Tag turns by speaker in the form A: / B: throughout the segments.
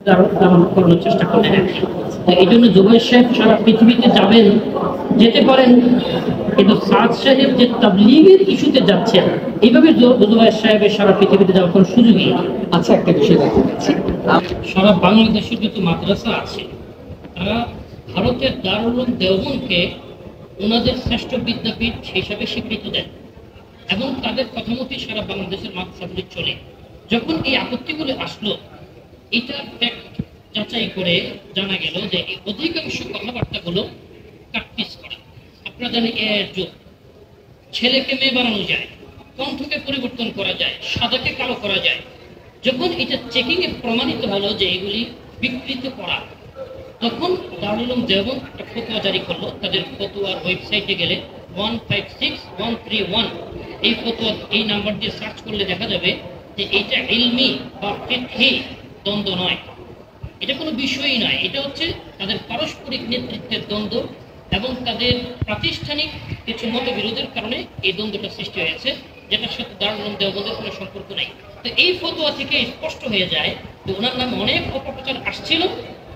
A: করানোর চেষ্টা করলেন আর কি। এই জন্য জুবাইর সাহেব সারা পৃথিবীতে যাবেন, যেতে পারেন, কিন্তু সাদ সাহেব যে তাবলীগের ইস্যুতে যাচ্ছেন, এইভাবে জুবাইর সাহেবের সারা পৃথিবীতে যাওয়ার কোনো সুযোগই নেই।
B: আচ্ছা, একটা বিষয় জানতে চাচ্ছি,
A: সারা বাংলাদেশের যত মাদ্রাসা আছে তারা ভারতের দারুল উলুম দেওবন্দকে ওনাদের শ্রেষ্ঠ বিদ্যাপীঠ হিসাবে স্বীকৃতি দেন এবং তাদের কথা মতোই সারা বাংলাদেশের মাদ্রাসাগুলি চলে। যখন এই আপত্তিগুলি আসলো, এটা যাচাই করে জানা গেল যে এই অধিকাংশ কথাবার্তাগুলো কাটপিস করা। আপনারা জানেন এর যুগ, ছেলেকে মেয়ে বানানো যায়, কণ্ঠকে পরিবর্তন করা যায়, সাদাকে কালো করা যায়। যখন এটা চেকিং এ প্রমাণিত হলো যে এগুলি বিকৃত করা, তখন দারুল উলুম দেওবন্দ একটা ফতোয়া জারি করলো। তাদের ফতোয়ার ওয়েবসাইটে গেলে 156131 এই ফতোয়া, এই নাম্বার দিয়ে সার্চ করলে দেখা যাবে যে এটা ইলমি বা ফিকহি দ্বন্দ্ব নয়, এটা কোনো বিষয়ই নয়। এটা হচ্ছে তাদের পারস্পরিক নেতৃত্বের দ্বন্দ্ব এবং তাদের প্রাতিষ্ঠানিক কিছু মতবিরোধের কারণে এই দ্বন্দ্বটা সৃষ্টি হয়েছে, যেটার সাথে দারুল উলুম দেওবন্দের কোনো সম্পর্ক নেই। তো এই ফতোয়া থেকে স্পষ্ট হয়ে যায় যে ওনার নামে অনেক অপপ্রচার আসছিল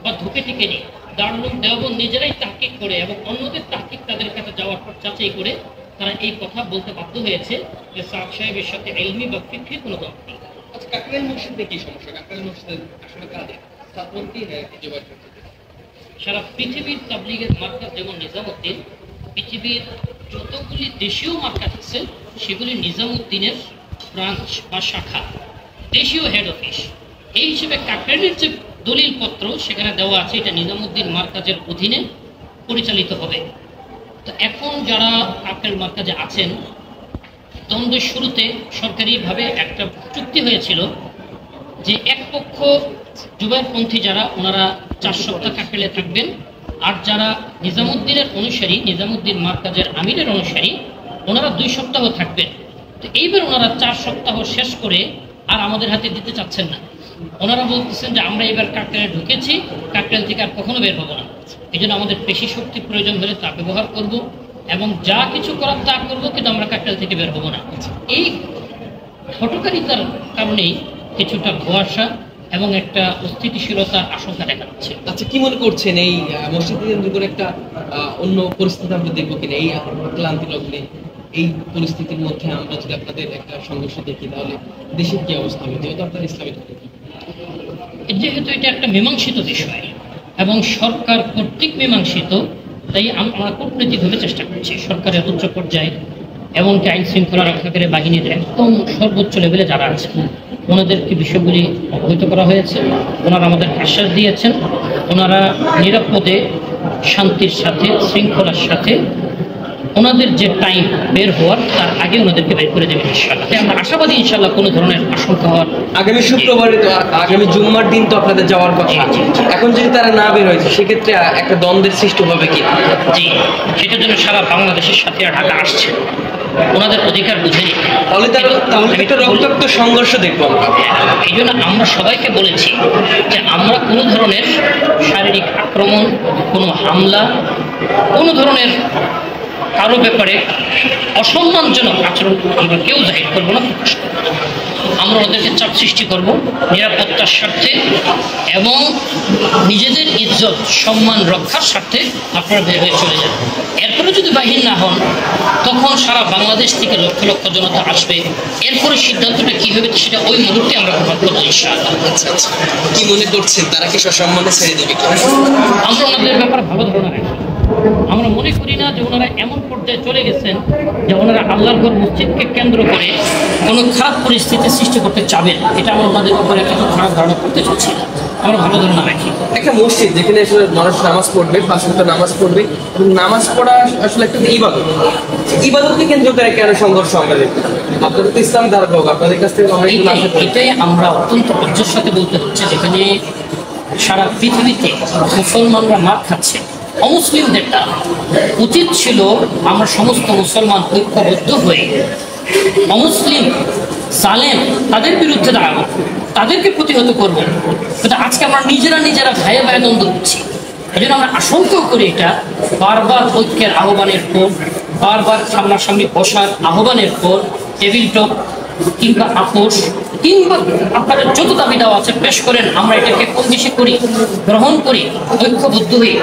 A: বা ধুকে টিকে নেই। দারুল উলুম দেওবন্দ নিজেরাই তাহকিক করে এবং অন্যদের তাহকিক তাদের কাছে যাওয়ার পর যাচাই করে তারা এই কথা বলতে বাধ্য হয়েছে যে সাদ সাহেবের সাথে ইলমি বা ফিকহি কোনো দ্বন্দ্ব নেই।
B: আচ্ছা, কাকরাইল মসজিদে কি সমস্যা? কাকরাইল মসজিদের আসলে কাদের ছাত্রপন্থী
A: সারা পৃথিবীর তাবলীগের মার্কাজ যেমন নিজামউদ্দিন, পৃথিবীর যতগুলি দেশীয় মার্কাজ আছে সেগুলি নিজামউদ্দিনের ব্রাঞ্চ বা শাখা, দেশীয় হেড অফিস। এই হিসেবে কাকরাইলের যে দলিল পত্র সেখানে দেওয়া আছে এটা নিজামউদ্দিন মার্কাজের অধীনে পরিচালিত হবে। তো এখন যারা কাকরাইল মার্কাজে আছেন, দ্বন্দ্বের শুরুতে সরকারিভাবে একটা চুক্তি হয়েছিল যে এক পক্ষ জুবাইরপন্থী যারা, ওনারা 4 সপ্তাহ কাকরাইলে থাকবেন, আর যারা নিজামউদ্দিনের অনুসারী, নিজামউদ্দিন মার্কাজের আমিরের অনুসারী, ওনারা 2 সপ্তাহ থাকবেন। তো এইবার ওনারা 4 সপ্তাহ শেষ করে আর আমাদের হাতে দিতে চাচ্ছেন না। ওনারা বলতেছেন যে আমরা এবার কাকরাইলে ঢুকেছি, কাকরাইল থেকে আর কখনো বের হবো না। এই জন্য আমাদের পেশি শক্তি প্রয়োজন হলে তা ব্যবহার করব এবং যা কিছু করার তা করবো, কিন্তু আমরা কাকরাইল থেকে বের হবো না। এই হঠকারিতার কারণেই কিছুটা ধোঁয়াশা এবং একটা অস্থিতিশীলতার আশঙ্কা দেখা যাচ্ছে।
B: আচ্ছা, কি মনে করছেন এই মসজিদের যুগের একটা অন্য পরিস্থিতি আমরা দেখবো কিনা এই ক্লান্তি লগ্নে? এই পরিস্থিতির মধ্যে আমরা যদি আপনাদের একটা সংঘর্ষ দেখি, তাহলে দেশের কি অবস্থা হবে? যেহেতু আপনার ইসলামিক,
A: যেহেতু এটা একটা মীমাংসিত বিষয় এবং সরকার কর্তৃক মীমাংসিত, তাই আমরা কূটনৈতিকভাবে চেষ্টা করছি সরকারের উচ্চ পর্যায়ে, এমনকি আইন শৃঙ্খলা রক্ষাকারী বাহিনীর একদম সর্বোচ্চ লেভেলে যারা আছে ওনাদেরকে বিষয়গুলি অবহিত করা হয়েছে। ওনারা আমাদের আশ্বাস দিয়েছেন ওনারা নিরাপদে, শান্তির সাথে, শৃঙ্খলার সাথে ওনাদের যে টাইম বের হওয়ার তার আগে ওনাদেরকে বের করে দেবেন ইনশাআল্লাহ। আমরা আশাবাদী ইনশাআল্লাহ কোনো ধরনের আশঙ্কা হওয়ার।
B: আগামী শুক্রবারে তো, আগামী জুম্মার দিন তো আপনাদের যাওয়ার কথা। এখন যদি তারা না বের হয়েছে, সেক্ষেত্রে একটা দ্বন্দ্বের সৃষ্টি হবে কি?
A: জি, সেটার জন্য সারা বাংলাদেশের সাথে ঢাকা আসছে, ওনাদের অধিকার বুঝে নিতে।
B: তাহলে একটা রক্তাক্ত সংঘর্ষ দেখবো আমরা।
A: এই জন্য আমরা সবাইকে বলেছি যে আমরা কোনো ধরনের শারীরিক আক্রমণ, কোনো হামলা, কোনো ধরনের কারো ব্যাপারে অসম্মানজনক আচরণ আমরা কেউ জাহির করবো না, প্রকাশ করবো না। আমরা ওদেরকে চাপ সৃষ্টি করব নিরাপত্তার স্বার্থে এবং নিজেদের ইজ্জত সম্মান রক্ষার স্বার্থে। আপনারা বের হয়ে চলে যান। এরপরে যদি বাহির না হন, তখন সারা বাংলাদেশ থেকে লক্ষ লক্ষ জনতা আসবে। এরপরে সিদ্ধান্তটা কি হবে সেটা ওই মুহূর্তে আমরা গ্রহণ করবো ইনশাআল্লাহ।
B: আচ্ছা, কি মনে করছেন, তারা কি সসম্মানে ছেড়ে দেবে?
A: আমরা ওনাদের ব্যাপারে ভালো ধারণা রাখি। আমরা মনে করি না যে ওনারা এমন পর্যায়ে চলে গেছেন যে ওনারা আল্লাহর ঘর মসজিদকে কেন্দ্র করে কোনো খারাপ পরিস্থিতি সৃষ্টি করতে চাবেন। এটা আমরা ওনাদের ব্যাপারে একটা খারাপ ধারণা করতে চাচ্ছি না। আমরা ভালো ধারণা রাখি।
B: একটা মসজিদ যেখানে আসলে মানুষ নামাজ পড়বে, 5 ওয়াক্ত নামাজ পড়বে, এবং নামাজ পড়া আসলে একটা ইবাদত। ইবাদতকে কেন্দ্র করে কেন সংঘর্ষ আমরা দেখি? আপনাদের তো ইসলাম ধারক, আপনাদের কাছ থেকে
A: এটাই আমরা অত্যন্ত ধৈর্যের সাথে বলতে হচ্ছে, যেখানে সারা পৃথিবীতে মুসলমানরা মার খাচ্ছে, অমুসলিমদেরটা উচিত ছিল আমরা সমস্ত মুসলমান ঐক্যবদ্ধ হয়ে অমুসলিম জালেম তাদের বিরুদ্ধে দাঁড়াবো, তাদেরকে প্রতিহত করবো। কিন্তু আজকে আমরা নিজেরা ভাইয়ে ভাইয়ে দ্বন্দ্ব করছি। এই জন্য আমরা আশঙ্কাও করি এটা বারবার ঐক্যের আহ্বানের পর, বারবার সামনাসামনি বসার আহ্বানের পর টেবিল টক কিংবা আপোষ কিংবা আপনাদের যত দাবি দেওয়া আছে পেশ করেন, আমরা এটাকে কম বেশি করি, গ্রহণ করি, ঐক্যবদ্ধ হই।